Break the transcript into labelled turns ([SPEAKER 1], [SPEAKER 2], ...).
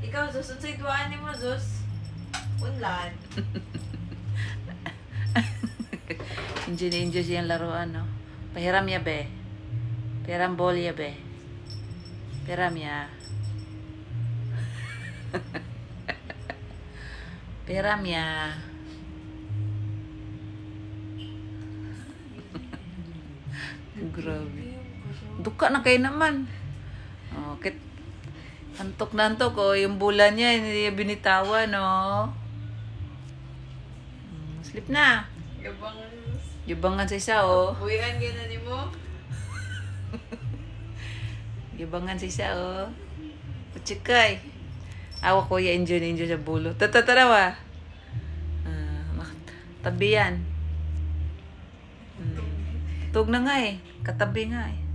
[SPEAKER 1] Ikaw, Zus, unsay duaan ni mo, Zus? Unlan.
[SPEAKER 2] Enjoy na enjoy siyang laruan, no? Pahiram ya, be. Pahiram ball ya, be. Pahiram ya. Pahiram ya. Grabe. Duka na kayo naman. Oh, antok na antok, oh. Yung bulan niya, hindi niya binitawan, no? Sleep na.
[SPEAKER 1] Yabangan.
[SPEAKER 2] Yabangan sa isa, oh.
[SPEAKER 1] Buwiran ka na ni mo.
[SPEAKER 2] Yabangan sa isa, oh. Pachikay. Awa ko, enjoy na enjoy sa bulo. Tatatarawa. Tabi yan. Tug na nga eh. Katabi nga eh.